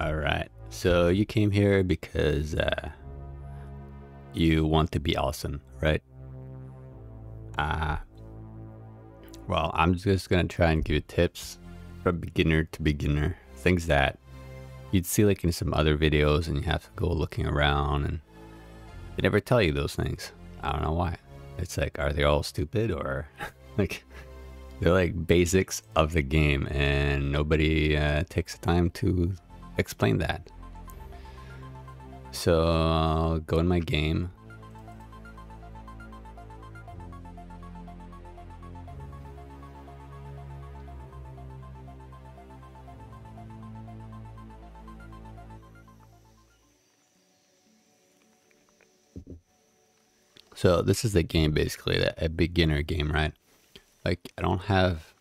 All right. So you came here because you want to be awesome, right? Uh, well, I'm just gonna try and give you tips from beginner to beginner, things that you'd see like in some other videos, and you have to go looking around, and they never tell you those things. I don't know why. It's like, are they all stupid or like they're like basics of the game, and nobody takes the time to explain that. So I'll go in my game. So this is the game, basically, a beginner game, right? Like, I don't have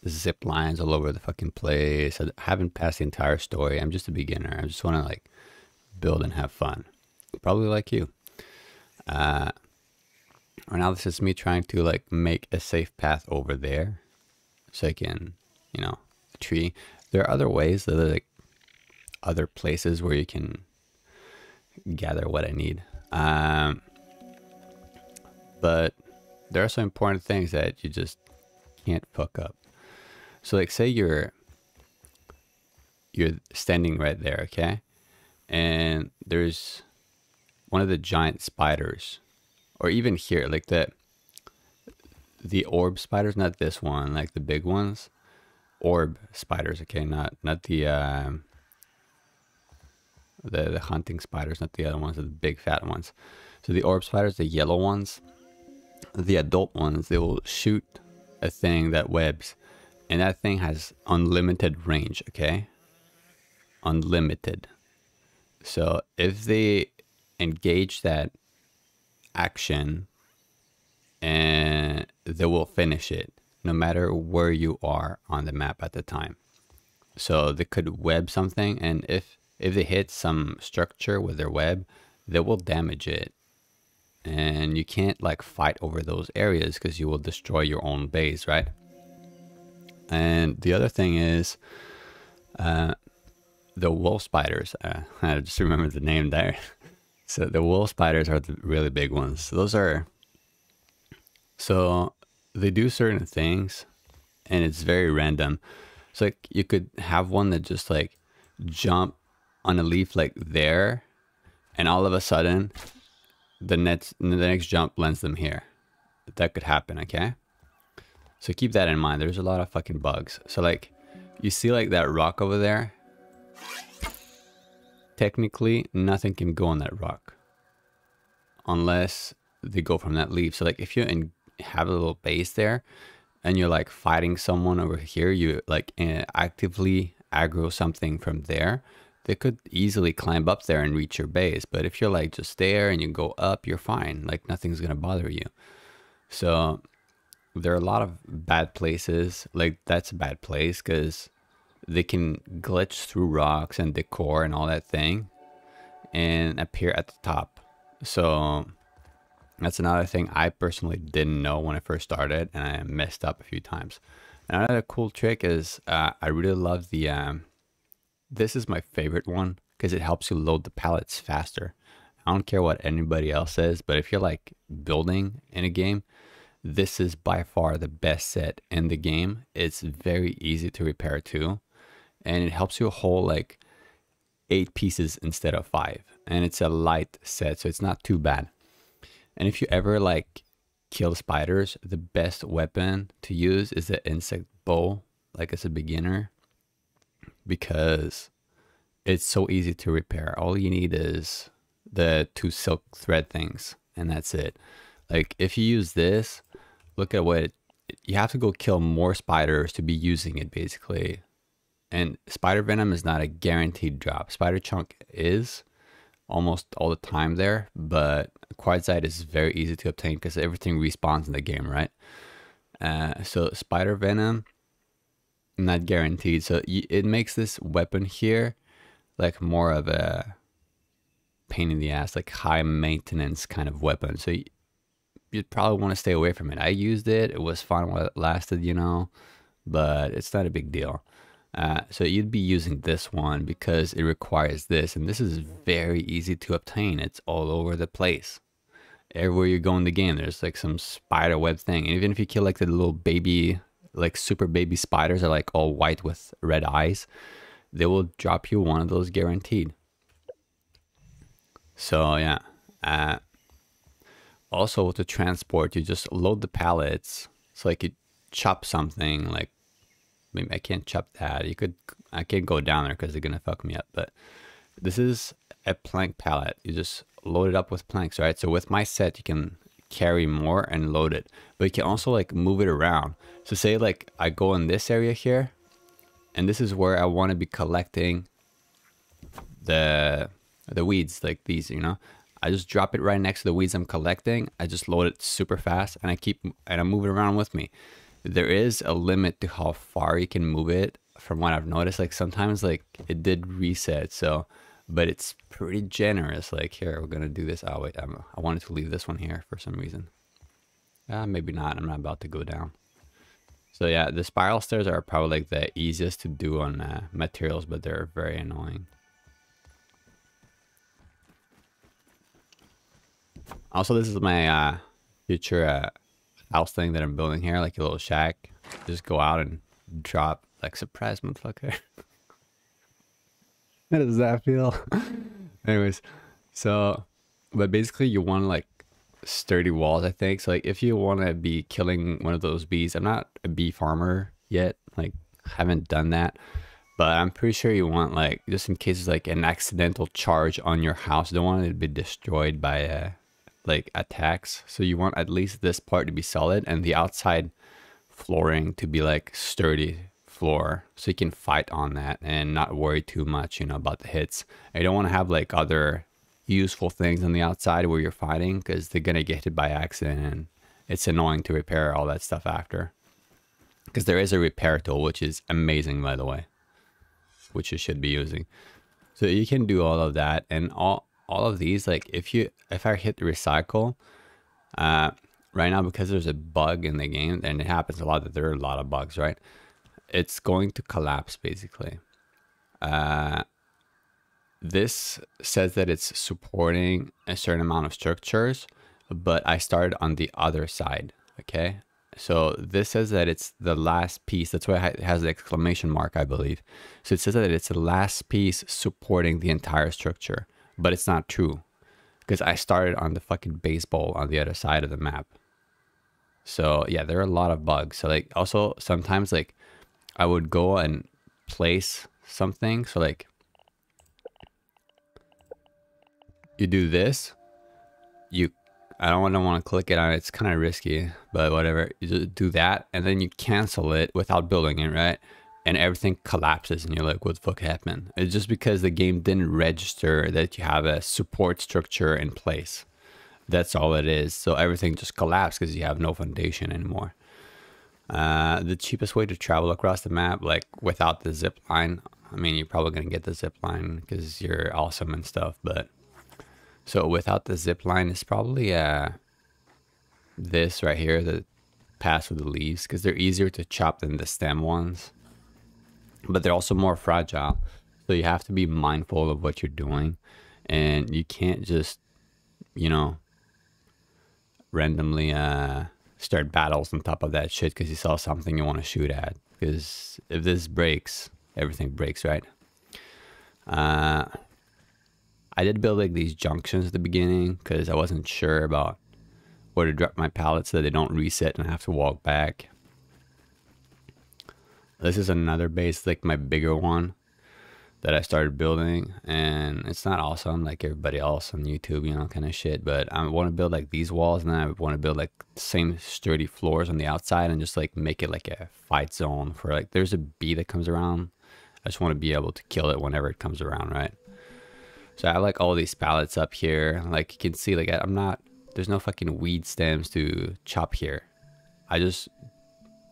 zip lines all over the fucking place. I haven't passed the entire story. I'm just a beginner. I just want to like build and have fun. Probably like you. Right now this is me trying to like make a safe path over there, so I can, the tree. There are other ways. There are like other places where you can gather what I need. But there are some important things that you just can't fuck up. So like, say you're standing right there, okay? And there's one of the giant spiders, or even here, like the orb spiders, not this one, like the big ones, orb spiders, okay? Not the hunting spiders, not the other ones, the big fat ones. So the orb spiders, the yellow ones, the adult ones, they will shoot a thing that webs, and that thing has unlimited range, okay? Unlimited. So if they engage that action, and they will finish it no matter where you are on the map at the time. So they could web something, and if they hit some structure with their web, they will damage it. And you can't like fight over those areas because you will destroy your own base, right? And the other thing is the wolf spiders. I just remember the name there. So the wolf spiders are the really big ones. So they do certain things, and it's very random. So like you could have one that just like jump on a leaf like there, and all of a sudden the next jump lands them here. That could happen, okay? So keep that in mind. There's a lot of fucking bugs. So like, you see like that rock over there? Technically, nothing can go on that rock unless they go from that leaf. So like, if you have a little base there, and you're like fighting someone over here, you like actively aggro something from there, they could easily climb up there and reach your base. But if you're like just there and you go up, you're fine. Like nothing's gonna bother you. So there are a lot of bad places. Like that's a bad place because they can glitch through rocks and decor and all that thing and appear at the top. So that's another thing I personally didn't know when I first started, and I messed up a few times. Another cool trick is I really love the this is my favorite one because it helps you load the pallets faster. I don't care what anybody else says, but if you're like building in a game, this is by far the best set in the game. It's very easy to repair too, and it helps you hold like 8 pieces instead of 5, and it's a light set, so it's not too bad. And if you ever like kill spiders, the best weapon to use is the insect bow, like as a beginner, because it's so easy to repair. All you need is the 2 silk thread things, and that's it. Like if you use this, look at what you have to go kill more spiders to be using it, basically. And spider venom is not a guaranteed drop. Spider chunk is almost all the time there, but quartzite is very easy to obtain because everything respawns in the game, right? So spider venom, not guaranteed. So it makes this weapon here like more of a pain in the ass, like high maintenance kind of weapon. So you'd probably want to stay away from it. I used it. It was fun while it lasted, but it's not a big deal. So you'd be using this one because it requires this, and this is very easy to obtain. It's all over the place. Everywhere you go in the game, there's like some spider web thing. And even if you kill like the little baby, like super baby spiders are like all white with red eyes, they will drop you one of those guaranteed. So yeah. Also with the transport, you just load the pallets. So like you chop something, like maybe I can't chop that. I can't go down there because they're gonna fuck me up. But this is a plank pallet. You just load it up with planks, right? So with my set, you can carry more and load it, but you can also like move it around. So say like I go in this area here, and this is where I want to be collecting the weeds, like these, you know. I just drop it right next to the weeds I'm collecting. I just load it super fast, and I move it around with me. There is a limit to how far you can move it, from what I've noticed. Like sometimes like it did reset, so but it's pretty generous. Like here, we're gonna do this. Oh wait, I wanted to leave this one here for some reason. Maybe not. I'm not about to go down. So yeah, the spiral stairs are probably like the easiest to do on materials, but they're very annoying. Also, this is my future house thing that I'm building here, like a little shack. Just go out and drop, like, surprise, motherfucker. How does that feel? Anyways, so, but basically you want like sturdy walls, I think. So like if you want to be killing one of those bees, I'm not a bee farmer yet, like haven't done that, but I'm pretty sure you want like, just in case it's like an accidental charge on your house, you don't want it to be destroyed by like attacks. So you want at least this part to be solid and the outside flooring to be like sturdy floor, so you can fight on that and not worry too much, you know, about the hits. And you don't want to have like other useful things on the outside where you're fighting, because they're gonna get hit by accident and it's annoying to repair all that stuff after. Because there is a repair tool, which is amazing, by the way, which you should be using. So you can do all of that, and all of these, like if I hit recycle right now, because there's a bug in the game, and it happens a lot that there are a lot of bugs, right? It's going to collapse basically. This says that it's supporting a certain amount of structures, but I started on the other side. Okay, so this says that it's the last piece. That's why it has the exclamation mark, I believe. So it says that it's the last piece supporting the entire structure, but it's not true, because I started on the fucking baseball on the other side of the map. So yeah, there are a lot of bugs. So like also sometimes like I would go and place something. So like you do this, I don't want to click it on it. It's kind of risky, but whatever. You just do that and then you cancel it without building it, right? And everything collapses and you're like, what the fuck happened? It's just because the game didn't register that you have a support structure in place. That's all it is. So everything just collapsed because you have no foundation anymore. The cheapest way to travel across the map, like without the zip line, I mean, you're probably going to get the zip line because you're awesome and stuff, but so without the zip line, it's probably this right here, the pass with the leaves, because they're easier to chop than the stem ones, but they're also more fragile. So you have to be mindful of what you're doing, and you can't just, you know, randomly start battles on top of that shit because you saw something you want to shoot at. Because if this breaks, everything breaks, right? I did build like these junctions at the beginning because I wasn't sure about where to drop my pallets so that they don't reset and I have to walk back. This is another base, like my bigger one that I started building, and it's not awesome like everybody else on YouTube, you know, kind of shit, but I want to build like these walls, and then I want to build like the same sturdy floors on the outside and just like make it like a fight zone for like, there's a bee that comes around. I just want to be able to kill it whenever it comes around, right? So I have like all these pallets up here. Like you can see, like there's no fucking weed stems to chop here. I just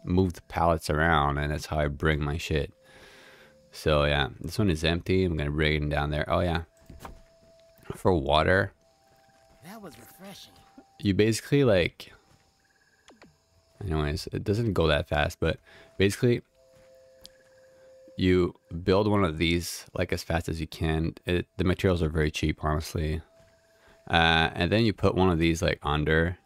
move the pallets around and that's how I bring my shit. So yeah, this one is empty. I'm gonna bring it down there. Oh yeah. For water. That was refreshing. You basically like, anyways, it doesn't go that fast, but basically you build one of these like as fast as you can. The materials are very cheap, honestly. And then you put one of these like under,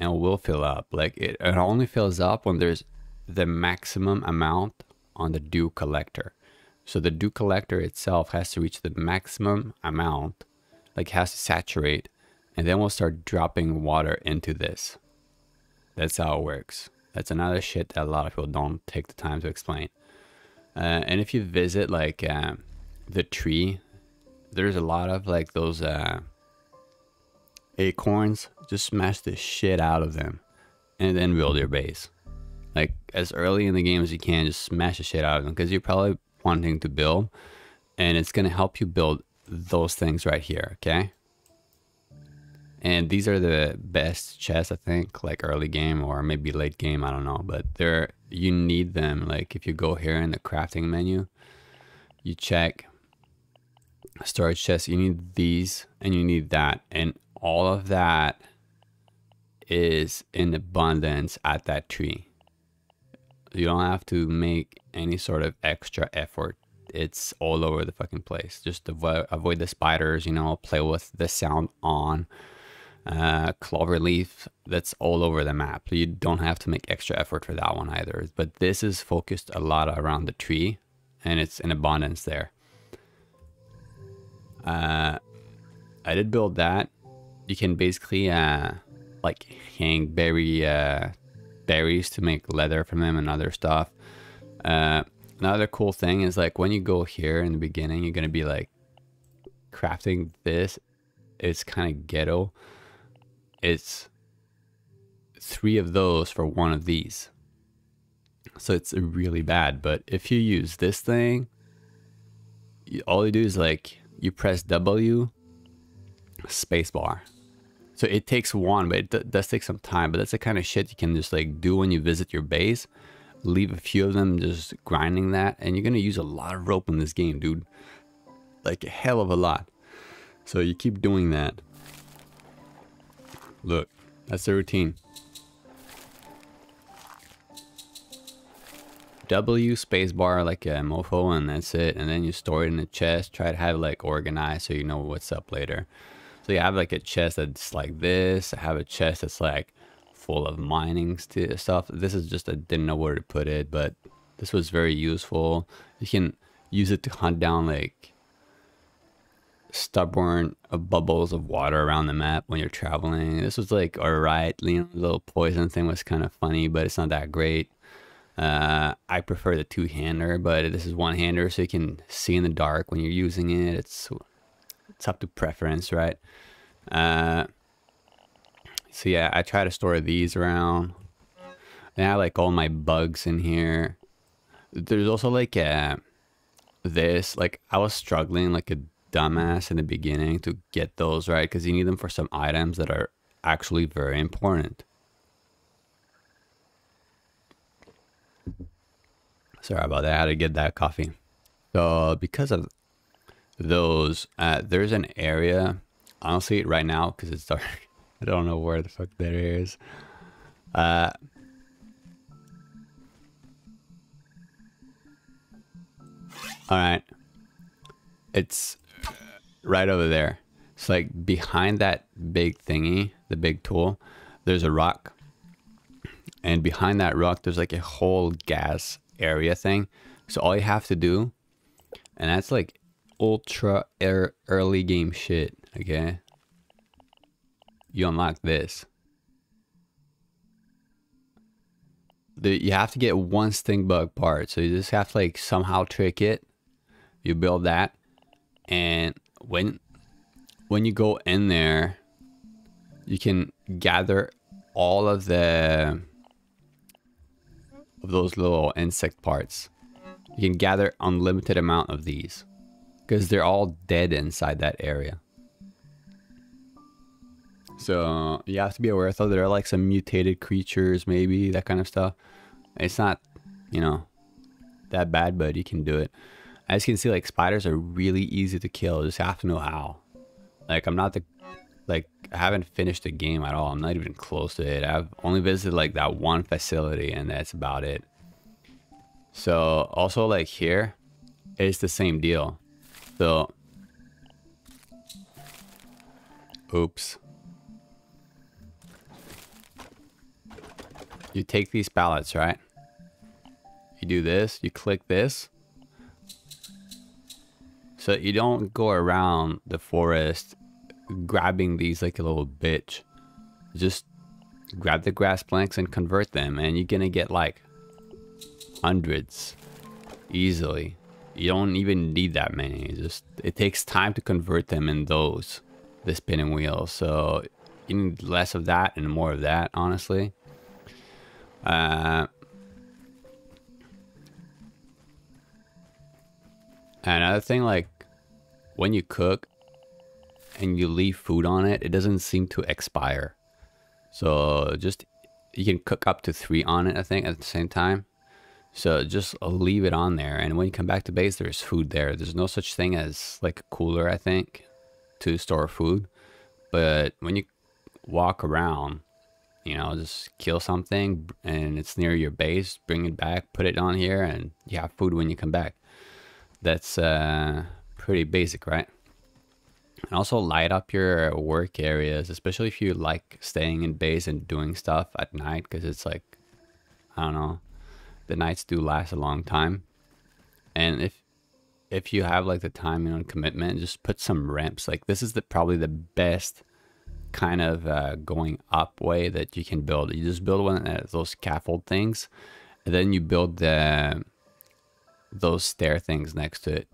and it will fill up. Like it only fills up when there's the maximum amount on the dew collector. So the dew collector itself has to reach the maximum amount, like has to saturate, and then we'll start dropping water into this. That's how it works. That's another shit that a lot of people don't take the time to explain. And if you visit like the tree, there's a lot of like those acorns. Just smash the shit out of them and then build your base. Like as early in the game as you can, just smash the shit out of them, because you're probably wanting to build, and it's going to help you build those things right here. Okay. And these are the best chests, I think, like early game or maybe late game, I don't know, but you need them. Like if you go here in the crafting menu, you check storage chests, you need these and you need that, and all of that is in abundance at that tree. You don't have to make any sort of extra effort. It's all over the fucking place. Just avoid the spiders, you know, play with the sound on. Clover leaf, that's all over the map. You don't have to make extra effort for that one either. But this is focused a lot around the tree, and it's in abundance there. I did build that. You can basically like hang berries to make leather from them and other stuff. Another cool thing is like when you go here in the beginning, you're gonna be like crafting this. It's kind of ghetto. It's 3 of those for 1 of these, so it's really bad. But if you use this thing, all you do is like you press W spacebar. So it takes 1, but it does take some time. But that's the kind of shit you can just like do when you visit your base. Leave a few of them just grinding that, and you're gonna use a lot of rope in this game, dude. Like a hell of a lot. So you keep doing that. Look, that's the routine. W spacebar like a mofo, and that's it. And then you store it in a chest. Try to have it like organized so you know what's up later. So you have like a chest that's like this. I have a chest that's like full of mining stuff. This is just, I didn't know where to put it, but this was very useful. You can use it to hunt down like stubborn bubbles of water around the map when you're traveling. This was like alright, you know, the little poison thing was kind of funny, but it's not that great. I prefer the 2-hander, but this is 1-hander, so you can see in the dark when you're using it. It's up to preference, right? So yeah, I try to store these around. And I have like all my bugs in here. There's also like this, like I was struggling like a dumbass in the beginning to get those right, because you need them for some items that are actually very important. Sorry about that, I had to get that coffee. So because of those, there's an area, honestly right now because it's dark, I don't know where the fuck that is. All right, it's right over there. It's like behind that big thingy, the big tool, there's a rock, and behind that rock there's like a whole gas area thing. So all you have to do, and that's like ultra early game shit, okay, you unlock this. You have to get 1 stink bug part, so you just have to like somehow trick it. You build that, and when you go in there, you can gather all of those little insect parts. You can gather unlimited amount of these because they're all dead inside that area. So you have to be aware of, there are like some mutated creatures, maybe that kind of stuff. It's not, you know, that bad, but you can do it. As you can see, like spiders are really easy to kill. You just have to know how. Like I'm not I haven't finished the game at all. I'm not even close to it. I've only visited like that 1 facility, and that's about it. So also like here, it's the same deal. So, oops. You take these pallets, right? You do this, you click this. So you don't go around the forest grabbing these like a little bitch. Just grab the grass planks and convert them, and you're gonna get like hundreds easily. You don't even need that many. Just it takes time to convert them in the spinning wheels. So you need less of that and more of that, honestly. Another thing, like when you cook and you leave food on it, it doesn't seem to expire. So just you can cook up to 3 on it, I think, at the same time. So just leave it on there, and when you come back to base, there's food there. There's no such thing as like a cooler, I think, to store food. But when you walk around, you know, just kill something and it's near your base, bring it back, put it on here, and you have food when you come back. That's pretty basic, right? And also light up your work areas, especially if you like staying in base and doing stuff at night, because it's like, I don't know, the nights do last a long time. And if you have like the time and commitment, just put some ramps. Like this is probably the best kind of going up way that you can build. You just build one of those scaffold things, and then you build those stair things next to it,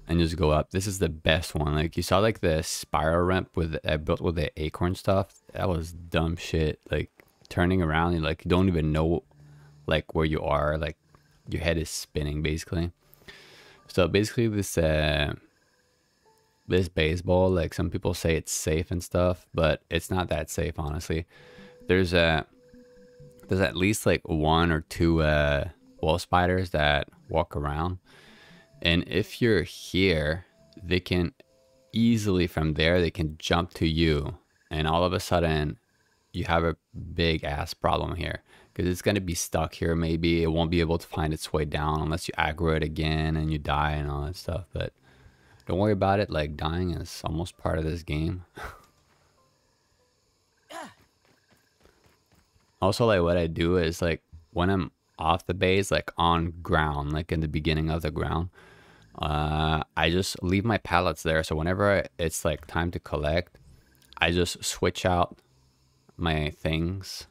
and just go up. This is the best one. Like you saw like the spiral ramp with built with the acorn stuff. That was dumb shit. Like turning around, you like you don't even know like where you are. Like your head is spinning basically. So basically this baseball, like some people say it's safe and stuff, but it's not that safe, honestly. There's at least like 1 or 2 wall spiders that walk around, and if you're here, they can easily from there they can jump to you, and all of a sudden you have a big ass problem here, because it's going to be stuck here. Maybe it won't be able to find its way down unless you aggro it again and you die and all that stuff. But don't worry about it. Like dying is almost part of this game. Also, like what I do is like when I'm off the base, like on ground, like in the beginning of the ground, I just leave my pallets there. So whenever it's like time to collect, I just switch out my things.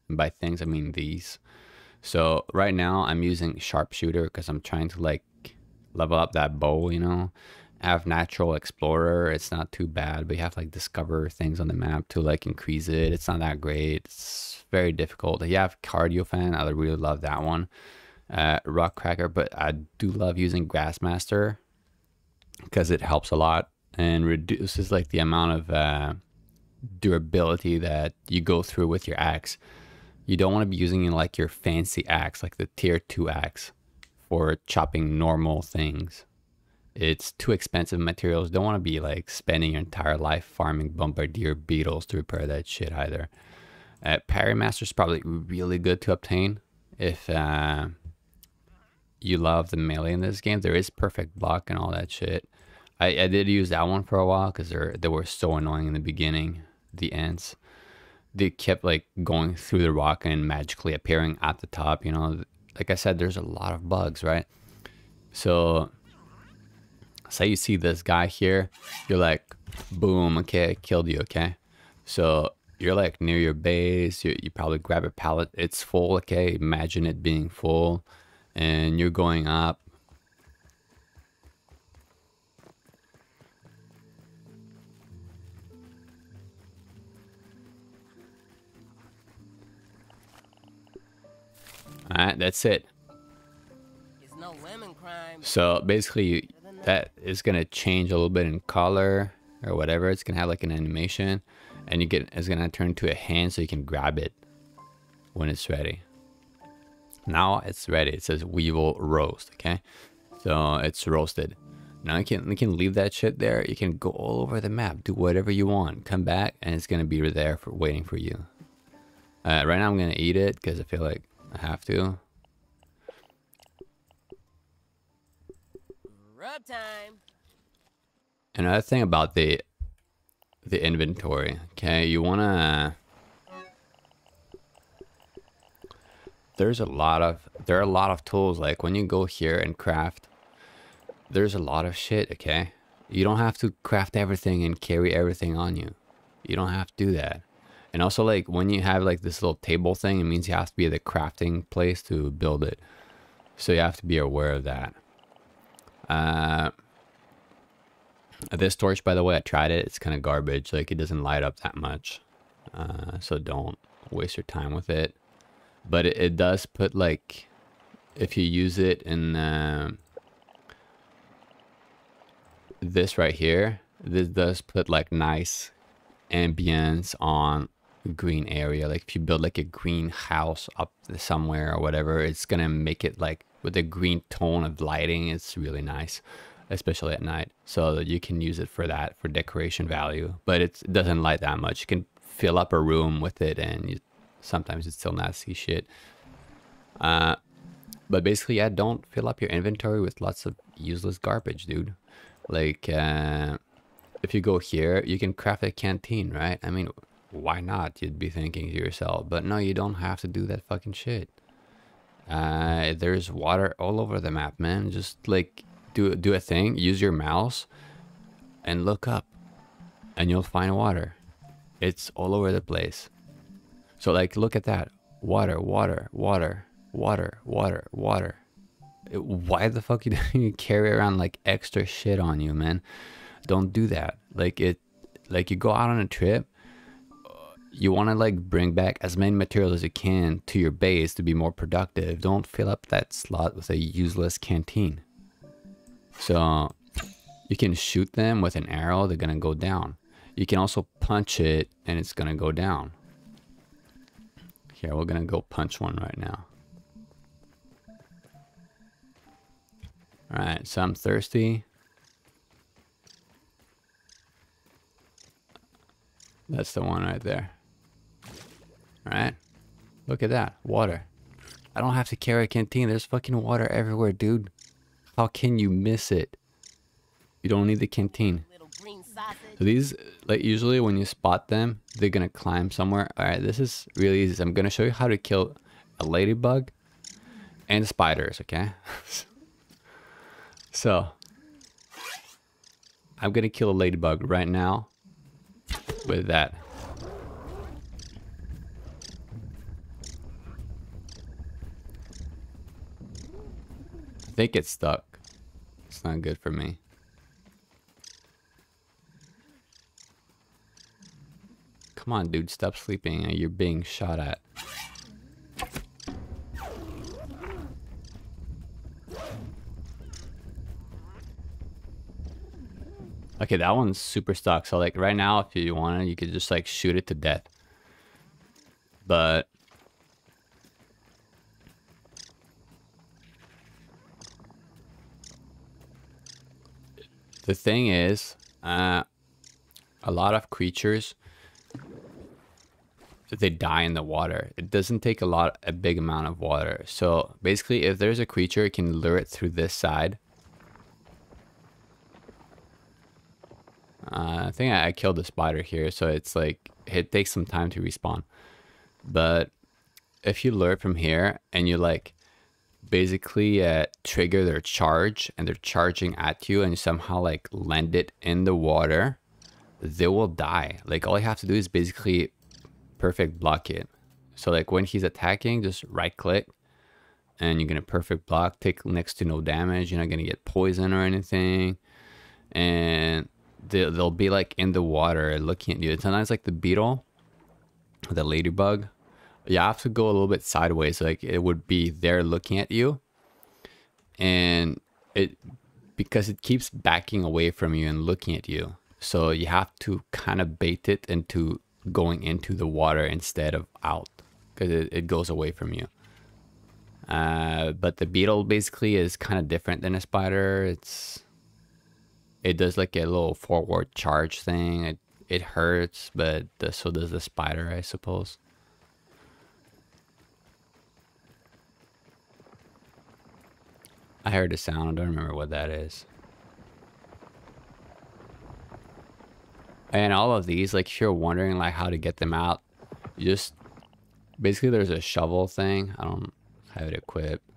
And by things, I mean these. So right now I'm using sharpshooter because I'm trying to like level up that bow, you know. I have natural explorer. It's not too bad, but you have to like discover things on the map to like increase it. It's not that great. It's very difficult. You have cardio fan. I really love that one. Rock cracker, but I do love using grassmaster because it helps a lot and reduces like the amount of durability that you go through with your axe. You don't want to be using like your fancy axe, like the tier 2 axe, for chopping normal things. It's too expensive materials. Don't want to be like spending your entire life farming bombardier beetles to repair that shit either. Parry master is probably really good to obtain if you love the melee in this game. There is perfect block and all that shit. I did use that one for a while because they were so annoying in the beginning. The ants, they kept like going through the rock and magically appearing at the top. You know, like I said, there's a lot of bugs, right? So say you see this guy here, you're like, boom, okay, I killed you, okay? So you're like near your base, you probably grab a pallet, it's full, okay? Imagine it being full, and you're going up. Alright, that's it. It's no lemon crime. So basically, that is gonna change a little bit in color or whatever. It's gonna have like an animation, and it's gonna turn to a hand so you can grab it when it's ready. Now it's ready. It says we will roast. Okay, so it's roasted. Now you can leave that shit there. You can go all over the map, do whatever you want, come back, and it's gonna be there for waiting for you. Right now I'm gonna eat it because I feel like I have to. Rub time. Another thing about the inventory, okay, you wanna there are a lot of tools. Like when you go here and craft, there's a lot of shit, okay? You don't have to craft everything and carry everything on you. You don't have to do that. And also, like, when you have like this little table thing, it means you have to be at the crafting place to build it. So you have to be aware of that. This torch, by the way, I tried it. It's kind of garbage. Like, it doesn't light up that much. So don't waste your time with it. But it does put, like, if you use it in this right here, this does put like nice ambience on green area. Like if you build like a green house up somewhere or whatever, it's gonna make it like with a green tone of lighting. It's really nice, especially at night. So you can use it for that, for decoration value, but it doesn't light that much. You can fill up a room with it, and sometimes it's still not see shit. But basically, yeah, don't fill up your inventory with lots of useless garbage, dude. Like, if you go here, you can craft a canteen, right? I mean, why not? You'd be thinking to yourself. But no, you don't have to do that fucking shit. There's water all over the map, man. Just, like, do a thing. Use your mouse and look up. And you'll find water. It's all over the place. So, like, look at that. Water, water, water, water, water, water. Why the fuck you carry around like extra shit on you, man? Don't do that. Like you go out on a trip, you want to like bring back as many materials as you can to your base to be more productive. Don't fill up that slot with a useless canteen. So you can shoot them with an arrow, they're gonna go down. You can also punch it and it's gonna go down. Here, we're gonna go punch one right now. Alright, so I'm thirsty. That's the one right there. Alright. Look at that. Water. I don't have to carry a canteen. There's fucking water everywhere, dude. How can you miss it? You don't need the canteen. Little green sausage. So these, like usually when you spot them, they're gonna climb somewhere. Alright, this is really easy. I'm gonna show you how to kill a ladybug and spiders, okay? So, I'm gonna kill a ladybug right now with that. I think it's stuck. It's not good for me. Come on, dude, stop sleeping. You're being shot at. Okay, that one's super stuck. So like right now, if you wanted, you could just like shoot it to death. But the thing is, a lot of creatures, they die in the water. It doesn't take a big amount of water. So basically, if there's a creature, it can lure it through this side. I think I killed the spider here, so it's like it takes some time to respawn. But if you lure it from here and you like basically trigger their charge and they're charging at you and you somehow like land it in the water, they will die. Like all you have to do is basically perfect block it. So like when he's attacking, just right click and you're gonna perfect block, take next to no damage. You're not gonna get poison or anything, and they'll be like in the water looking at you. And sometimes like the beetle, the ladybug, you have to go a little bit sideways. Like it would be there looking at you, and because it keeps backing away from you and looking at you. So you have to kind of bait it into going into the water instead of out, because it goes away from you. But the beetle basically is kind of different than a spider. It does like a little forward charge thing. It hurts, but so does the spider, I suppose. I heard a sound. I don't remember what that is. And all of these, like if you're wondering like how to get them out, you just basically there's a shovel thing. I don't have it equipped.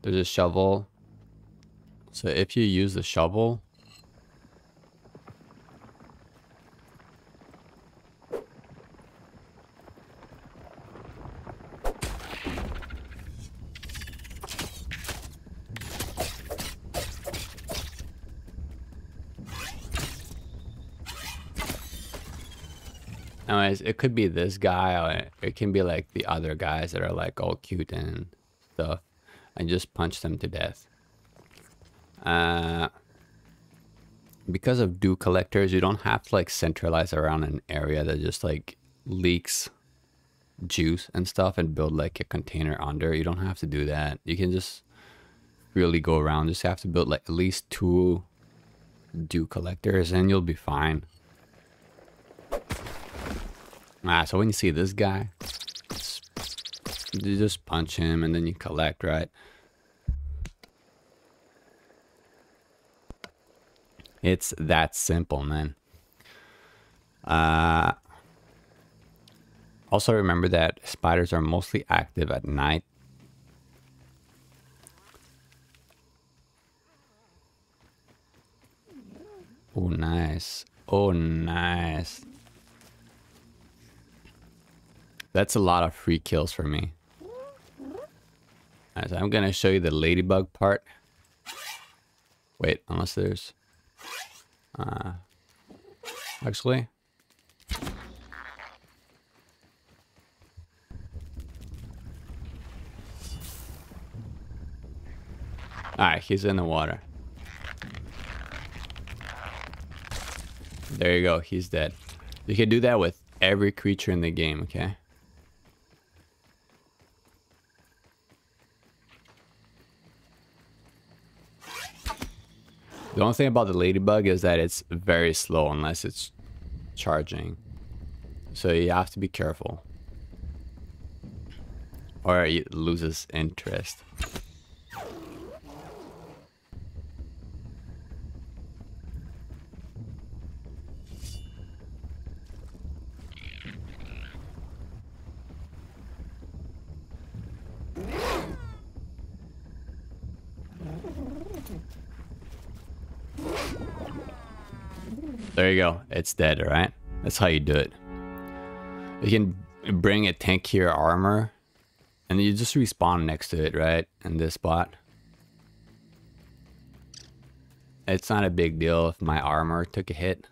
There's a shovel. So if you use the shovel, anyways, it could be this guy or it can be like the other guys that are like all cute and stuff, and just punch them to death. Because of dew collectors, you don't have to like centralize around an area that just like leaks juice and stuff and build like a container under. You don't have to do that. You can just really go around. Just have to build like at least 2 dew collectors and you'll be fine. So when you see this guy, you just punch him and then you collect, right? It's that simple, man. Also remember that spiders are mostly active at night. Oh, nice. Oh, nice. That's a lot of free kills for me. Right, so I'm gonna show you the ladybug part. Wait, unless there's... actually... Alright, he's in the water. There you go, he's dead. You can do that with every creature in the game, okay? The only thing about the ladybug is that it's very slow unless it's charging. So you have to be careful. Or it loses interest. There you go. It's dead, right? That's how you do it. You can bring a tankier armor and you just respawn next to it, right? In this spot. It's not a big deal if my armor took a hit.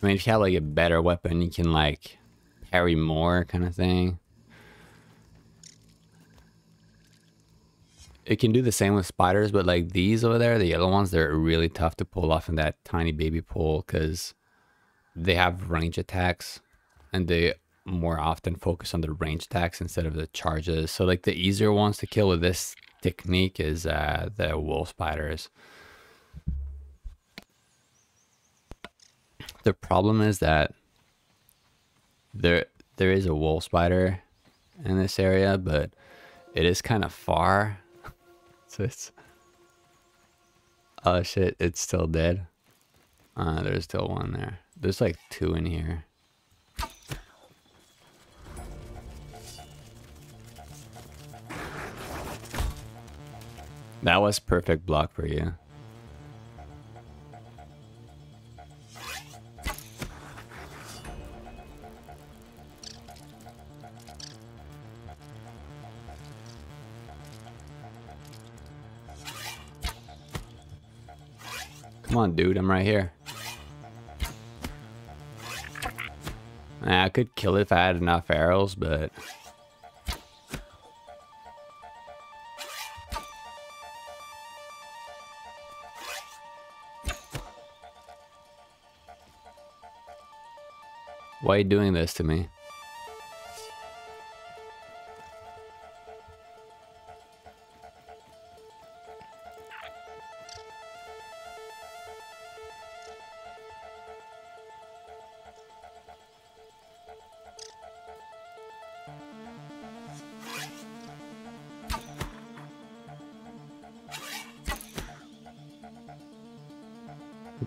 I mean, if you have like a better weapon, you can like parry more kind of thing. It can do the same with spiders, but like these over there, the yellow ones, they're really tough to pull off in that tiny baby pool because they have range attacks and they more often focus on the range attacks instead of the charges. So like the easier ones to kill with this technique is the wolf spiders. The problem is that there is a wolf spider in this area, but it is kind of far. So it's... Oh shit, it's still dead. There's still one there. There's like 2 in here. That was perfect block for you. Come on, dude, I'm right here. I could kill it if I had enough arrows, but... Why are you doing this to me?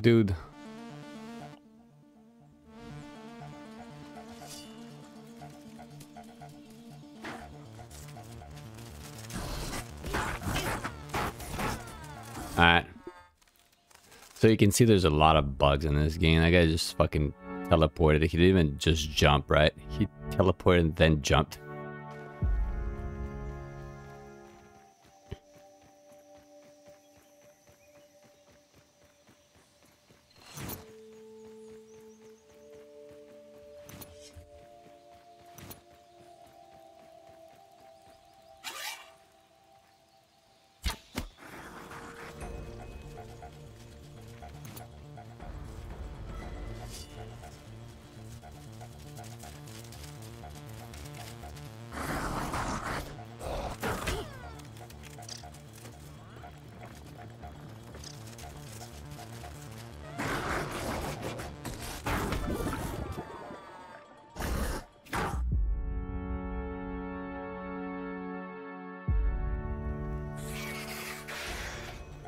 Dude. Alright. So you can see there's a lot of bugs in this game. That guy just fucking teleported. He didn't even just jump, right? He teleported and then jumped.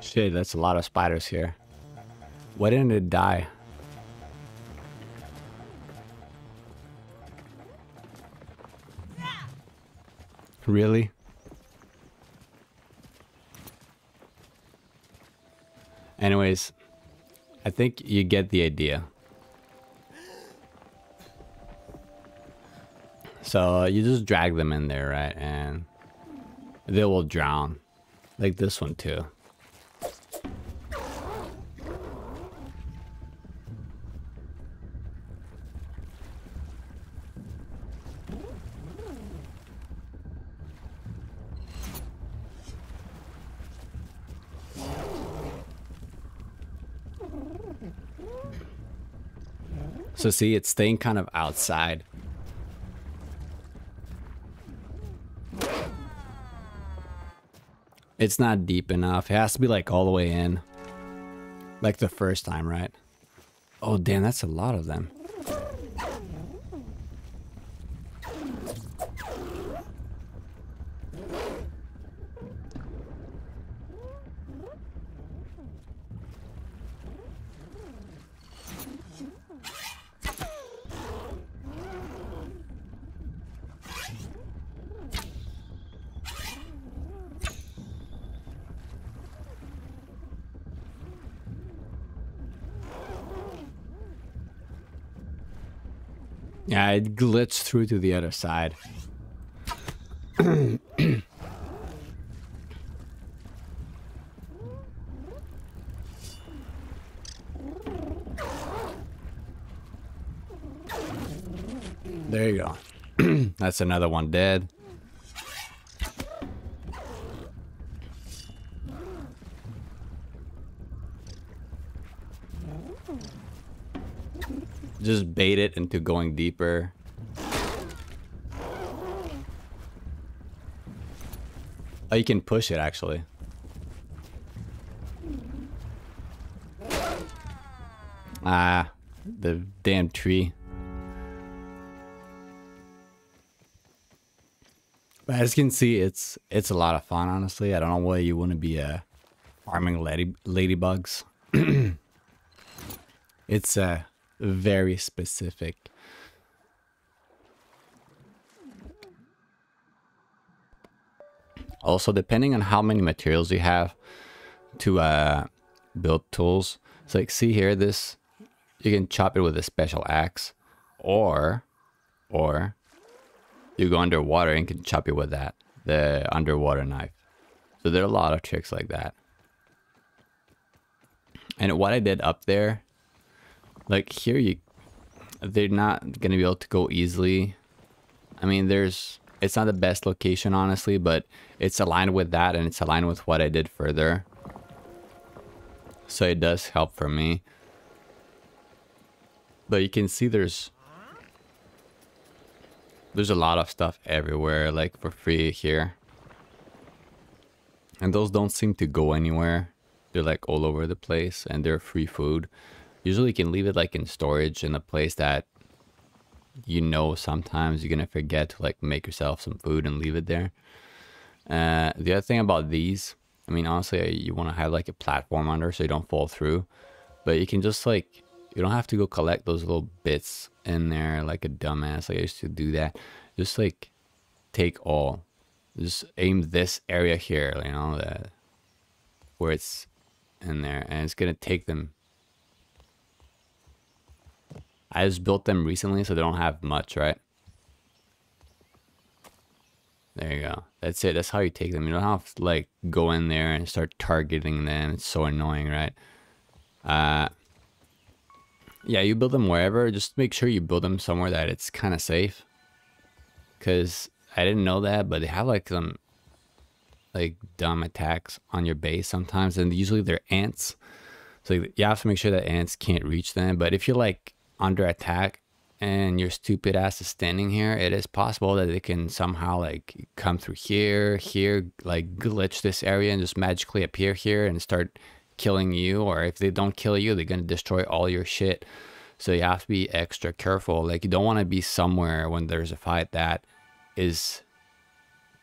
Shit, that's a lot of spiders here. Why didn't it die? Really? Anyways, I think you get the idea. So you just drag them in there, right? And they will drown. Like this one too. So see, it's staying kind of outside. It's not deep enough. It has to be like all the way in. Like the first time, right? Oh, damn, that's a lot of them. Yeah, it glitched through to the other side. There you go. That's another one dead. Just bait it into going deeper. Oh, you can push it actually. Ah, the damn tree. But as you can see, it's a lot of fun, honestly. I don't know why you want to be farming ladybugs. It's very specific. Also, depending on how many materials you have to build tools. So like, see here, this, you can chop it with a special axe, or you go underwater and can chop it with that, the underwater knife. So there are a lot of tricks like that. And what I did up there, like here, they're not gonna be able to go easily. I mean, it's not the best location, honestly, but it's aligned with that, and it's aligned with what I did further. So it does help for me. But you can see there's a lot of stuff everywhere, like for free here. And those don't seem to go anywhere. They're like all over the place, and they're free food. Usually you can leave it like in storage in a place that, you know, sometimes you're gonna forget to like make yourself some food and leave it there. The other thing about these, I mean, honestly, you want to have like a platform under so you don't fall through. But you can just like, you don't have to go collect those little bits in there like a dumbass. Like I used to do that. Just like take all. Just aim this area here, you know, where it's in there, and it's gonna take them. I just built them recently, so they don't have much, right? There you go. That's it. That's how you take them. You don't have to like go in there and start targeting them. It's so annoying, right? Yeah, you build them wherever. Just make sure you build them somewhere that it's kind of safe. Cause I didn't know that, but they have like some like dumb attacks on your base sometimes, and usually they're ants. So you have to make sure that ants can't reach them. But if you're like under attack and your stupid ass is standing here, it is possible that they can somehow like come through here, like glitch this area and just magically appear here and start killing you. Or if they don't kill you, they're gonna destroy all your shit. So you have to be extra careful. Like you don't want to be somewhere when there's a fight that is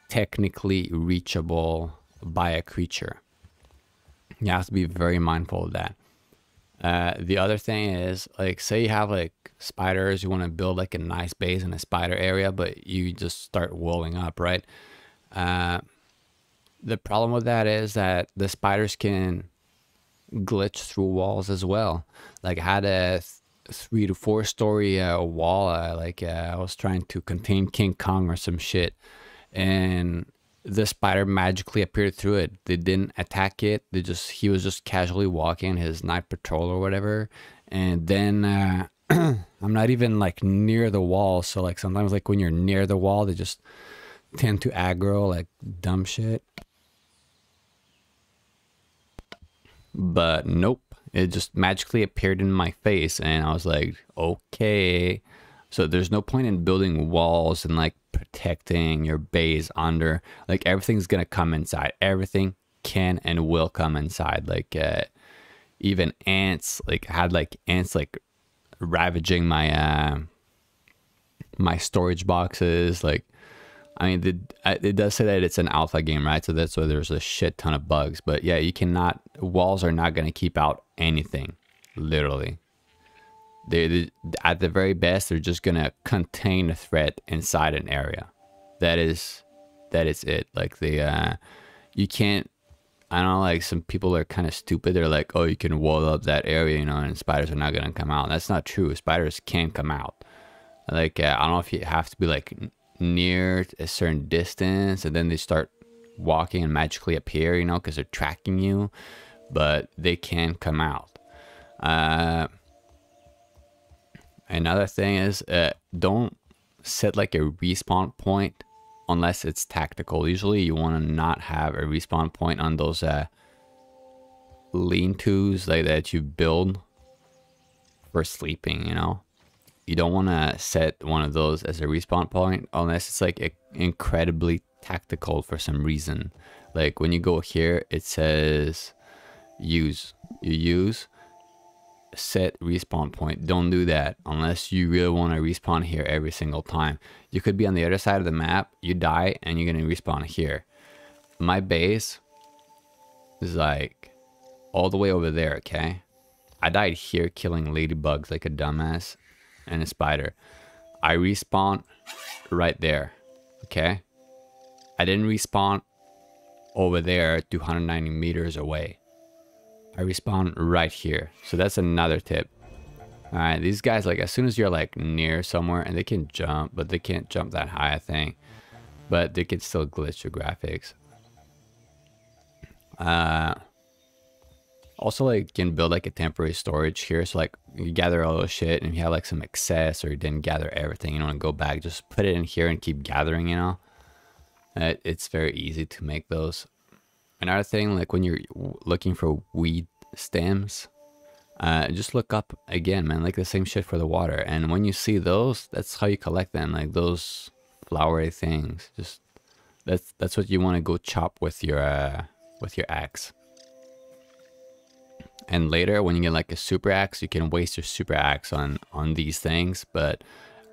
technically reachable by a creature. You have to be very mindful of that. The other thing is, like, say you have like spiders, you want to build like a nice base in a spider area, but you just start walling up, right? The problem with that is that the spiders can glitch through walls as well. Like I had a 3 to 4 story wall, I was trying to contain King Kong or some shit, and the spider magically appeared through it. They didn't attack it. He was just casually walking his night patrol or whatever. And then I'm not even like near the wall. So like sometimes like when you're near the wall, they just tend to aggro like dumb shit. But nope, it just magically appeared in my face. And I was like, okay. So there's no point in building walls and like protecting your base under, like everything's gonna come inside. Everything can and will come inside. Like even ants, like I had like ants like ravaging my my storage boxes. Like I mean, it does say that it's an alpha game, right? So that's why there's a shit ton of bugs. But yeah, you cannot, walls are not gonna keep out anything, literally. They at the very best, they're just gonna contain a threat inside an area. That is it. Like you can't. I don't know. Like some people are kind of stupid. They're like, oh, you can wall up that area, you know, and spiders are not gonna come out. That's not true. Spiders can come out. Like I don't know if you have to be like near a certain distance, and then they start walking and magically appear, you know, because they're tracking you. But they can come out. Another thing is don't set like a respawn point unless it's tactical. Usually you want to not have a respawn point on those lean-tos like that you build for sleeping, you know. You don't want to set one of those as a respawn point unless it's like incredibly tactical for some reason. Like when you go here, it says use. You use set respawn point. Don't do that unless you really want to respawn here every single time. You could be on the other side of the map, you die, and you're gonna respawn here. My base is like all the way over there, okay? I died here killing ladybugs like a dumbass and a spider. I respawn right there, okay? I didn't respawn over there 290 meters away. I respawn right here. So that's another tip. All right, these guys, like as soon as you're like near somewhere, and they can jump, but they can't jump that high, I think. But they can still glitch your graphics. Also, like you can build like a temporary storage here. So like you gather all those shit, and if you have like some excess or you didn't gather everything, you don't want to go back, just put it in here and keep gathering, you know. It's very easy to make those. Another thing, like when you're looking for weed stems, just look up again, man, like the same shit for the water. And when you see those, that's how you collect them, like those flowery things. Just that's what you want to go chop with your axe. And later, when you get like a super axe, you can waste your super axe on these things. But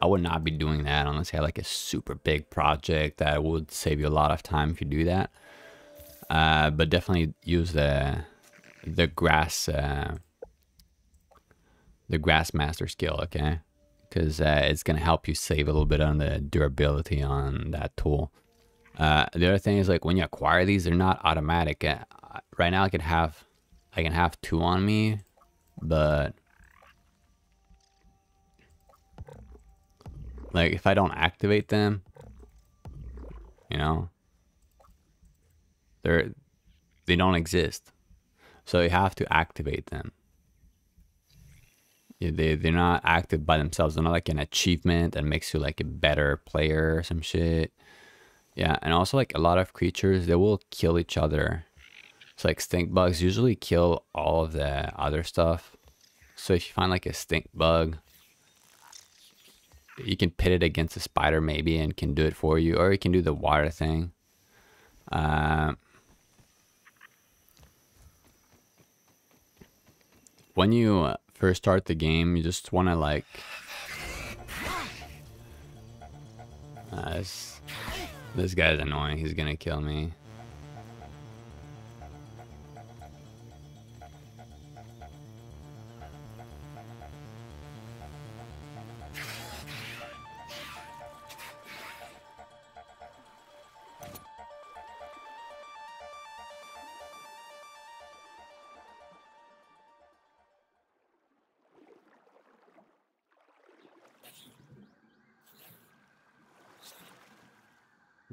I would not be doing that unless you had like a super big project that would save you a lot of time if you do that. But definitely use the grass the Grassmaster skill, okay? Because it's gonna help you save a little bit on the durability on that tool. The other thing is like when you acquire these, they're not automatic. Right now, I can have 2 on me, but like if I don't activate them, you know, they don't exist. So you have to activate them. Yeah, they're not active by themselves. They're not like an achievement that makes you like a better player or some shit. Yeah, and also like a lot of creatures, they will kill each other. So like stink bugs usually kill all of the other stuff. So if you find like a stink bug, you can pit it against a spider maybe and can do it for you, or you can do the water thing. When you first start the game, you just want to like this guy's annoying. He's gonna kill me.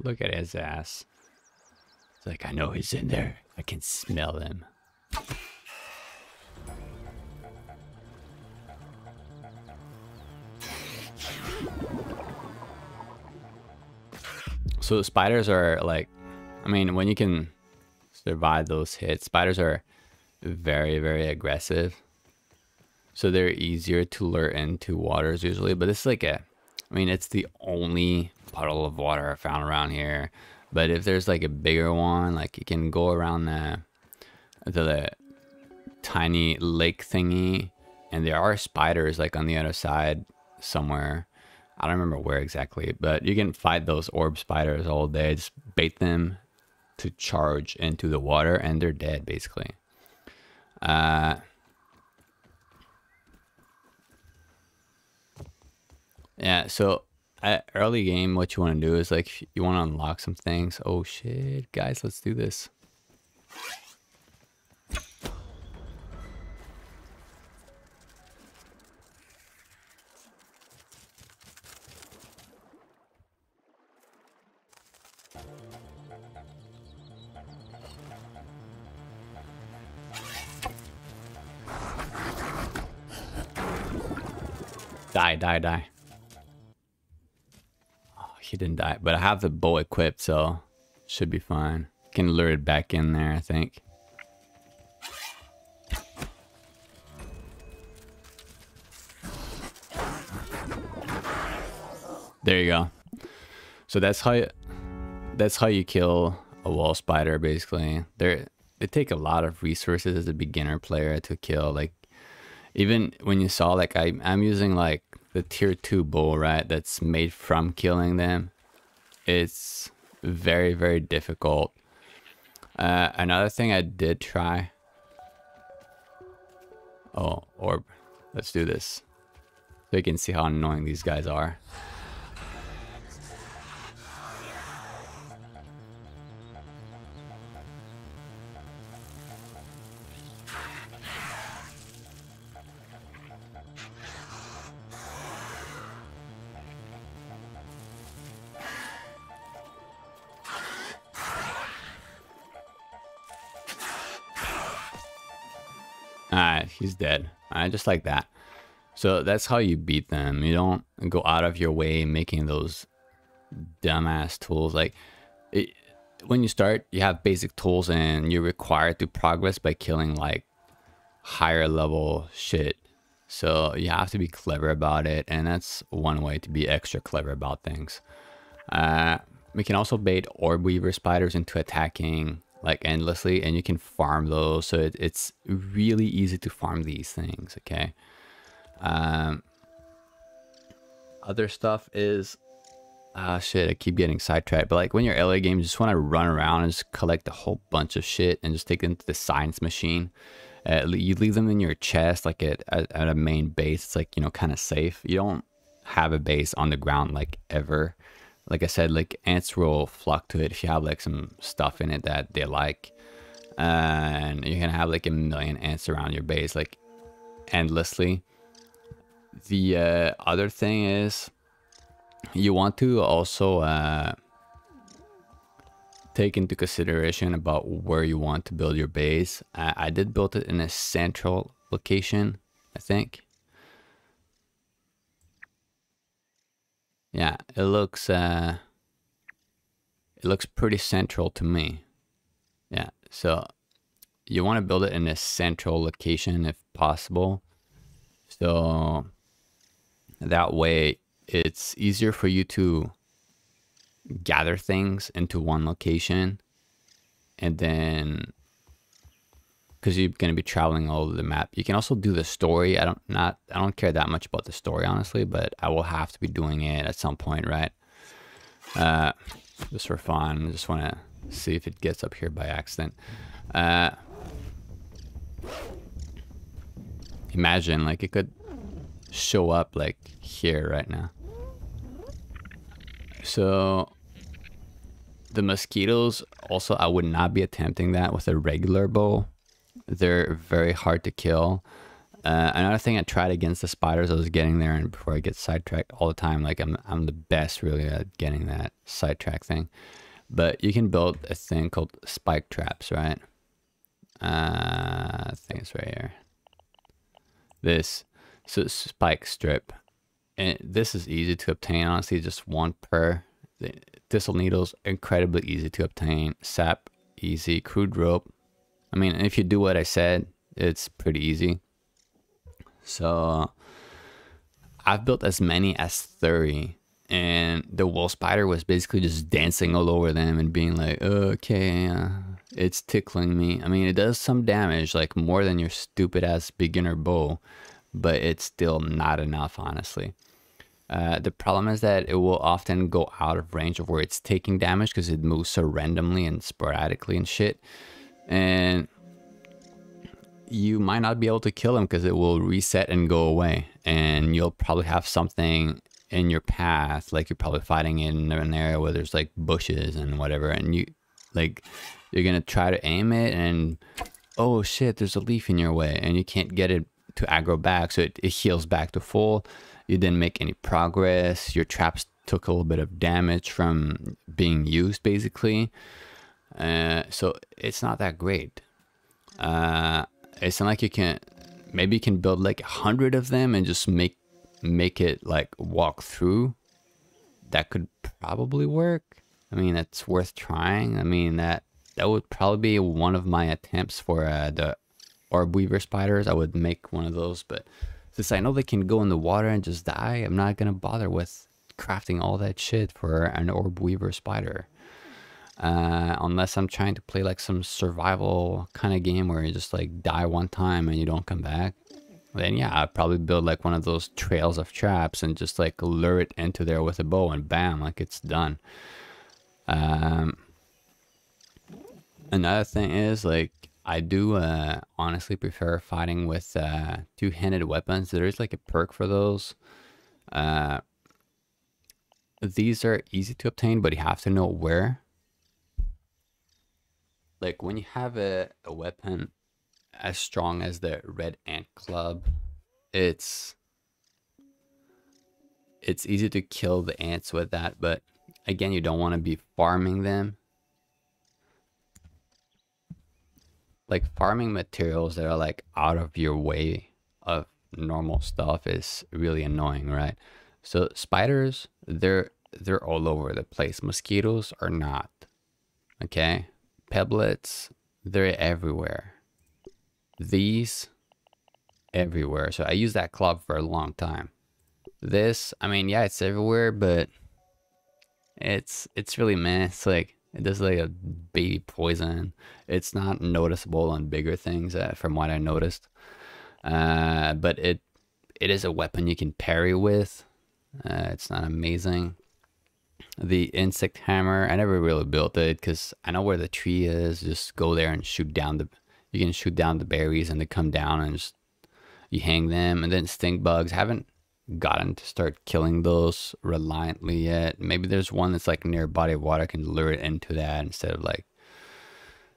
Look at his ass. It's like, I know he's in there. I can smell him. So the spiders are like, I mean, when you can survive those hits, spiders are very, very aggressive. So they're easier to lure into waters usually. But it's like I mean, it's the only puddle of water I found around here. But if there's like a bigger one, like you can go around the tiny lake thingy, and there are spiders like on the other side somewhere. I don't remember where exactly, but you can fight those orb spiders all day. Just bait them to charge into the water, and they're dead basically. Yeah, so at early game, what you want to do is like you want to unlock some things. Oh shit, guys, let's do this. Die, die, die. Oh, he didn't die, but I have the bow equipped, so should be fine. Can lure it back in there, I think. There you go. So that's how you kill a wall spider basically. They take a lot of resources as a beginner player to kill. Like even when you saw like I'm using like the tier 2 bow, right? That's made from killing them. It's very, very difficult. Another thing I did try. Oh, orb. Let's do this. So you can see how annoying these guys are. Alright, he's dead. Alright, just like that. So that's how you beat them. You don't go out of your way making those dumbass tools. Like, when you start, you have basic tools and you're required to progress by killing like higher level shit. So you have to be clever about it, and that's one way to be extra clever about things. We can also bait orb weaver spiders into attacking like endlessly, and you can farm those, so it's really easy to farm these things. Okay. Other stuff is shit, I keep getting sidetracked, but like when you're LA game, you just want to run around and just collect a whole bunch of shit and just take it into the science machine, You leave them in your chest, like at a main base. It's like, you know, kind of safe. You don't have a base on the ground like ever. Like I said, like ants will flock to it if you have like some stuff in it that they like, and you're gonna have like a million ants around your base like endlessly. The other thing is you want to also take into consideration about where you want to build your base. I did build it in a central location, I think. Yeah, it looks pretty central to me. Yeah, so you want to build it in a central location if possible. So that way it's easier for you to gather things into one location, and then because you're going to be traveling all over the map. You can also do the story. I don't care that much about the story, honestly, but I will have to be doing it at some point, right? Just for fun. Just want to see if it gets up here by accident. Imagine like it could show up like here right now. So the mosquitoes also, I would not be attempting that with a regular bow. They're very hard to kill. Another thing I tried against the spiders, I was getting there, and before I get sidetracked all the time, like I'm the best really at getting that sidetrack thing. But you can build a thing called spike traps, right? I think it's right here. This, so spike strip, and this is easy to obtain. Honestly, just one per. The thistle needles, incredibly easy to obtain. Sap, easy. Crude rope. I mean, if you do what I said, it's pretty easy. So I've built as many as 30, and the wolf spider was basically just dancing all over them and being like, okay, it's tickling me. I mean, it does some damage, like more than your stupid ass beginner bow, but it's still not enough, honestly. The problem is that it will often go out of range of where it's taking damage because it moves so randomly and sporadically and shit. And you might not be able to kill him because it will reset and go away. And you'll probably have something in your path, like you're probably fighting in an area where there's like bushes and whatever. And you're going to try to aim it and, oh shit, there's a leaf in your way. And you can't get it to aggro back. So it heals back to full. You didn't make any progress. Your traps took a little bit of damage from being used, basically. So it's not that great. It's not like maybe you can build like 100 of them and just make it like walk through. That could probably work. I mean, that's worth trying. I mean, that would probably be one of my attempts for the orb weaver spiders. I would make one of those, but since I know they can go in the water and just die, I'm not gonna bother with crafting all that shit for an orb weaver spider. Unless I'm trying to play like some survival kind of game where you just like die one time and you don't come back. Then yeah, I'd probably build like one of those trails of traps and just like lure it into there with a bow and bam, like it's done. Another thing is like I do honestly prefer fighting with two-handed weapons. There is like a perk for those. These are easy to obtain, but you have to know where. Like when you have a weapon as strong as the red ant club, it's easy to kill the ants with that, but again, you don't want to be farming them. Like farming materials that are like out of your way of normal stuff is really annoying, right? So spiders, they're all over the place. Mosquitoes are not. Okay? Pebblets, they're everywhere. These, everywhere. So I used that club for a long time. This, I mean, yeah, it's everywhere, but it's really meh. It's like it does like a baby poison. It's not noticeable on bigger things, from what I noticed. But it is a weapon you can parry with. It's not amazing. The insect hammer, I never really built it because I know where the tree is. Just go there and shoot down You can shoot down the berries and they come down and just you hang them. And then stink bugs, haven't gotten to start killing those reliantly yet. Maybe there's one that's like near a body of water, I can lure it into that instead of like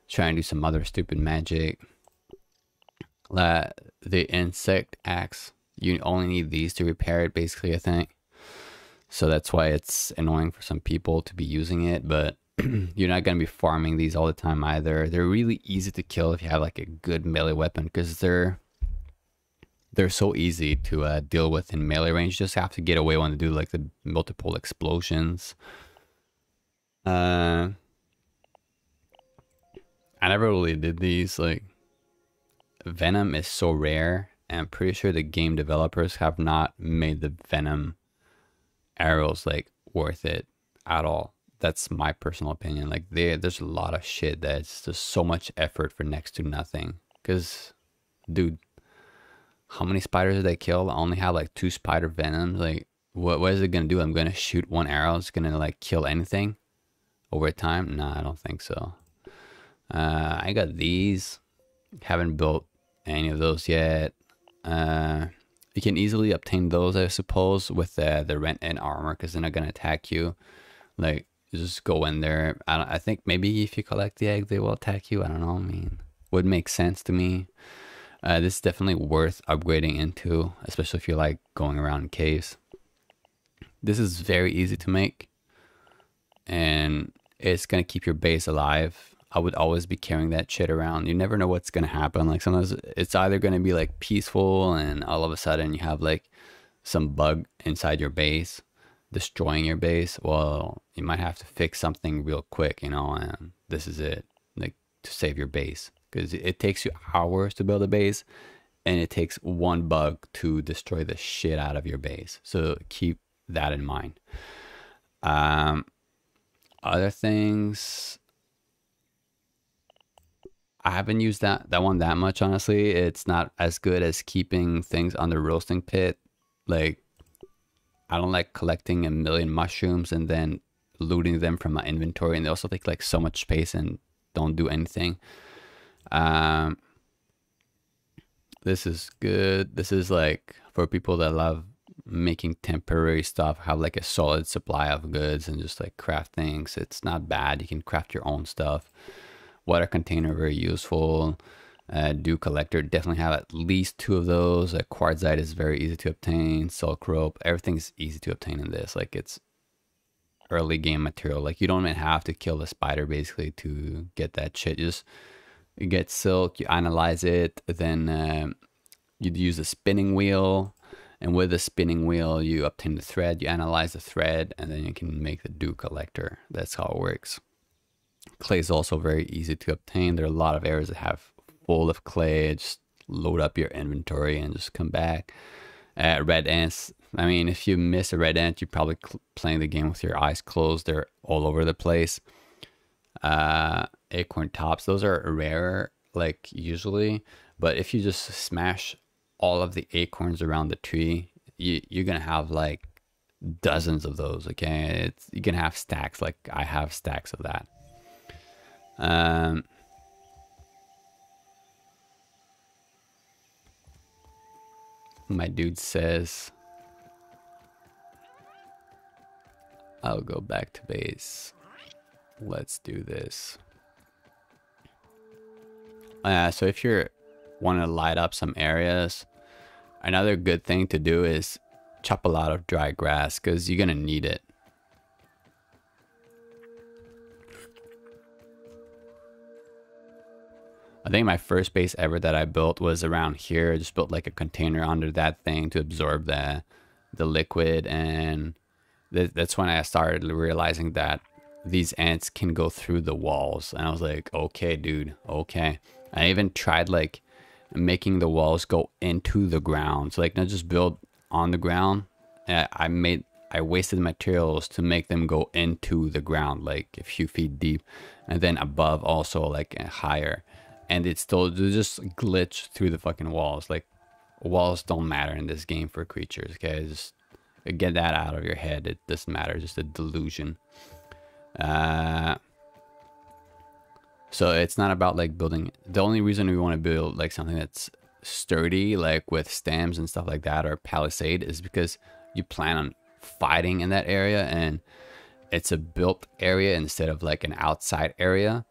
trying to do some other stupid magic. The insect axe, you only need these to repair it basically, I think. So that's why it's annoying for some people to be using it, but you're not going to be farming these all the time either. They're really easy to kill if you have like a good melee weapon, because they're so easy to deal with in melee range. You just have to get away when they do like the multiple explosions. I never really did these. Like, venom is so rare, and I'm pretty sure the game developers have not made the venom arrows like worth it at all. That's my personal opinion. Like, there's a lot of shit that's just so much effort for next to nothing. Because, dude, how many spiders did they kill? I only have like 2 spider venoms. Like, what is it gonna do? I'm gonna shoot one arrow, it's gonna like kill anything over time? Nah, I don't think so. I got these. Haven't built any of those yet. You can easily obtain those, I suppose, with the rent and armor, because they're not gonna attack you. Like, you just go in there. I think maybe if you collect the egg, they will attack you. I don't know. I mean, would make sense to me. This is definitely worth upgrading into, especially if you like going around in caves. This is very easy to make, and it's gonna keep your base alive. I would always be carrying that shit around. You never know what's gonna happen. Like, sometimes it's either gonna be like peaceful and all of a sudden you have like some bug inside your base destroying your base. Well, you might have to fix something real quick, you know, and this is it, like, to save your base, because it takes you hours to build a base and it takes one bug to destroy the shit out of your base. So keep that in mind. Other things, I haven't used that one that much, honestly. It's not as good as keeping things on the roasting pit. Like, I don't like collecting a million mushrooms and then looting them from my inventory, and they also take like so much space and don't do anything. This is good. This is like for people that love making temporary stuff, have like a solid supply of goods and just like craft things. It's not bad. You can craft your own stuff. Water container, very useful. Dew collector, definitely have at least 2 of those. Quartzite is very easy to obtain. Silk rope, everything's easy to obtain in this. Like, it's early game material. Like, you don't even have to kill the spider basically to get that shit. You get silk, you analyze it, then you'd use a spinning wheel, and with the spinning wheel you obtain the thread, you analyze the thread, and then you can make the dew collector. That's how it works. Clay is also very easy to obtain. There are a lot of areas that have full of clay. Just load up your inventory and just come back. Red ants, I mean, if you miss a red ant, you're probably playing the game with your eyes closed. They're all over the place. Acorn tops, those are rarer, like, usually, but if you just smash all of the acorns around the tree, you're gonna have like dozens of those. Okay, you can have stacks. Like, I have stacks of that. My dude says I'll go back to base. Let's do this. So if you want to light up some areas, another good thing to do is chop a lot of dry grass, because you're gonna need it. I think my first base ever that I built was around here. I just built like a container under that thing to absorb the liquid, and that's when I started realizing that these ants can go through the walls, and I was like, okay, dude, okay. I even tried like making the walls go into the ground, so like not just build on the ground. I wasted materials to make them go into the ground, like a few feet deep, and then above also, like higher. And it still just glitch through the fucking walls. Like, walls don't matter in this game for creatures, okay? Just get that out of your head. It doesn't matter, just a delusion. So it's not about like building. The only reason we want to build like something that's sturdy, like with stems and stuff like that, or palisade, is because you plan on fighting in that area, and it's a built area instead of like an outside area,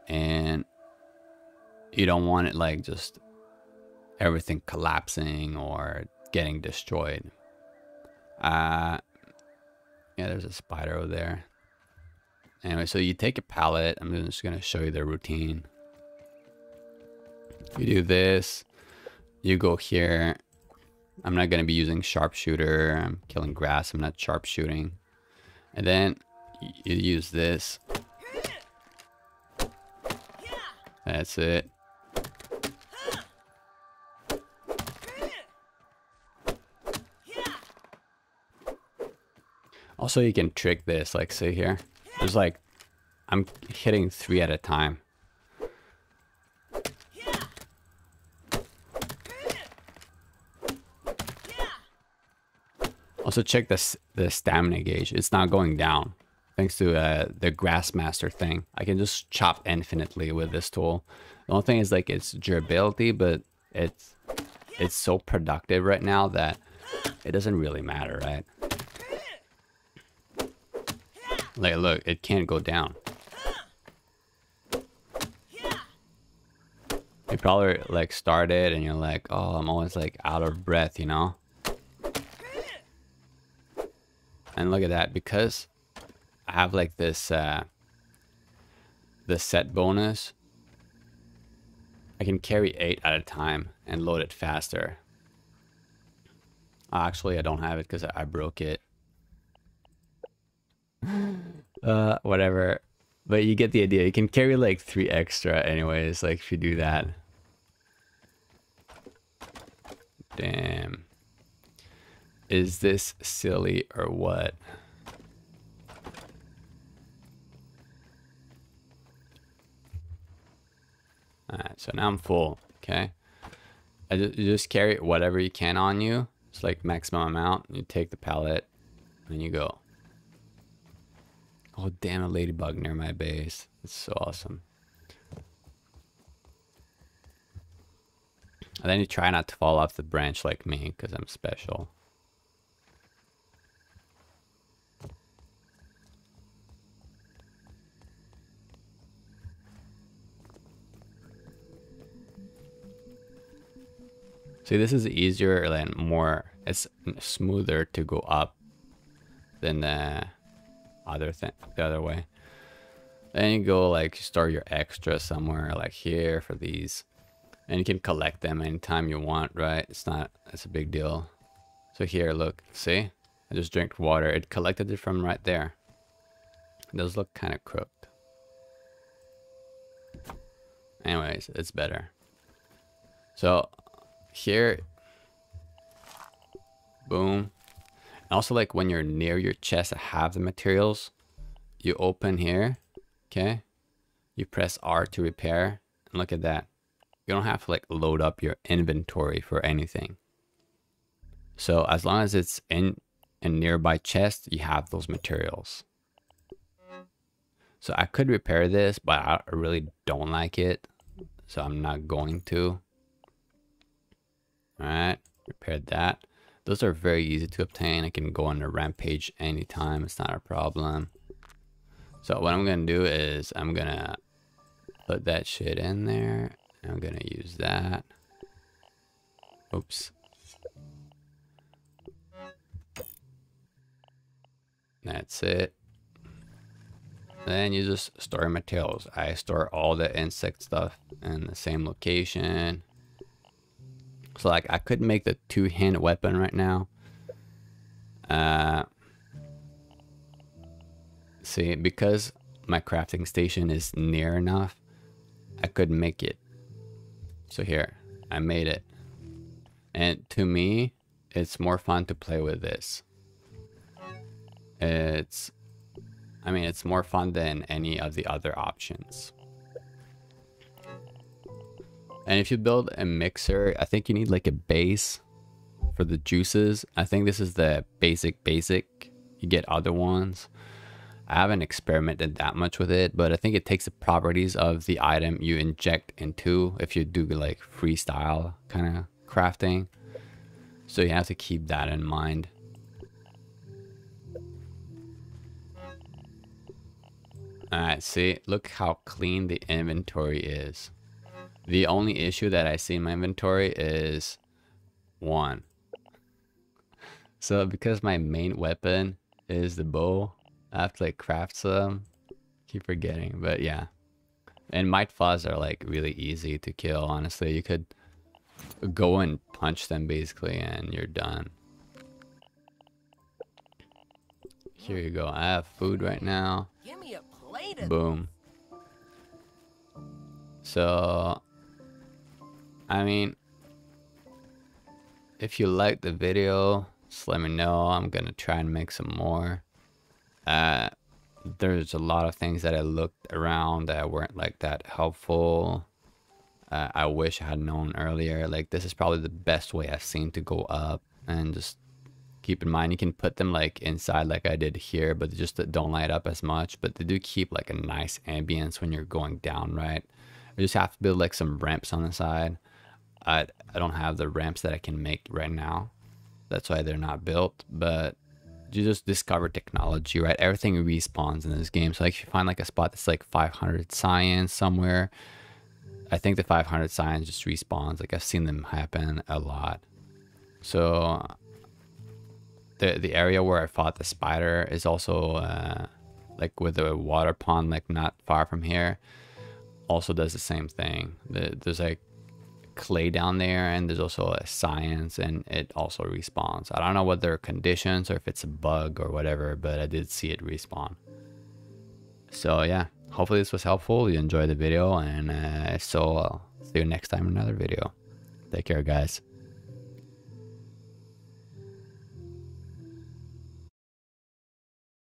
and you don't want it like just everything collapsing or getting destroyed. Yeah, there's a spider over there. Anyway, so you take a pallet. I'm just gonna show you the routine. You do this, you go here. I'm not gonna be using sharpshooter. I'm killing grass. I'm not sharpshooting. And then you use this. That's it. Also, you can trick this, like see here. There's like, I'm hitting 3 at a time. Also check the stamina gauge. It's not going down. Thanks to the Grassmaster thing. I can just chop infinitely with this tool. The only thing is like its durability, but it's so productive right now that it doesn't really matter, right? Like look, it can't go down. You probably like started and you're like, oh, I'm always like out of breath, you know? And look at that, because I have like this the set bonus, I can carry 8 at a time and load it faster. Actually, I don't have it because I broke it. Whatever. But you get the idea. You can carry like 3 extra anyways, like if you do that. Damn. Is this silly or what? Alright, so now I'm full, okay? You just carry whatever you can on you. It's like maximum amount. You take the pallet and you go. Oh, damn, a ladybug near my base. It's so awesome. And then you try not to fall off the branch like me, because I'm special. See, this is easier and more, it's smoother to go up than the other way. Then you go like store your extra somewhere like here for these, and you can collect them anytime you want, right? It's a big deal. So here, look, see, I just drank water. It collected it from right there. It does look kind of crooked. Anyways, it's better. So here, boom. And also like when you're near your chest that have the materials, you open here, okay? You press R to repair, and look at that. You don't have to like load up your inventory for anything. So as long as it's in a nearby chest, you have those materials. So I could repair this, but I really don't like it, so I'm not going to. Alright, repaired that. Those are very easy to obtain. I can go on a rampage anytime. It's not a problem. So what I'm going to do is I'm going to put that shit in there. I'm going to use that. Oops. That's it. Then you just store materials. I store all the insect stuff in the same location. So like I could make the 2-hand weapon right now. See, because my crafting station is near enough, I could make it. So here, I made it. And to me, it's more fun to play with this. It's more fun than any of the other options. And if you build a mixer, I think you need like a base for the juices. I think this is the basic. You get other ones. I haven't experimented that much with it, but I think it takes the properties of the item you inject into if you do like freestyle kind of crafting. So you have to keep that in mind. Alright, see, look how clean the inventory is. The only issue that I see in my inventory is one. So because my main weapon is the bow, I have to like craft some. Keep forgetting, but yeah. And might fuzz are like really easy to kill, honestly. You could go and punch them basically and you're done. Here you go. I have food right now. Give me a plate of Boom. So, I mean, if you like the video, just let me know. I'm gonna try and make some more. There's a lot of things that I looked around that weren't like that helpful. I wish I had known earlier. Like, this is probably the best way I've seen to go up. And just keep in mind, you can put them like inside like I did here, but they just don't light up as much. But they do keep like a nice ambience when you're going down, right? You just have to build like some ramps on the side. I don't have the ramps that I can make right now. That's why they're not built. But you just discover technology, right? Everything respawns in this game. So like if you find like a spot that's like 500 science somewhere, I think the 500 science just respawns. Like I've seen them happen a lot. So the area where I fought the spider is also like with the water pond, like not far from here, also does the same thing. There's like clay down there, and there's also a science, and it also respawns. I don't know what their conditions or if it's a bug or whatever, but I did see it respawn. So yeah, hopefully this was helpful. You enjoyed the video, and if so, I'll see you next time in another video. Take care, guys.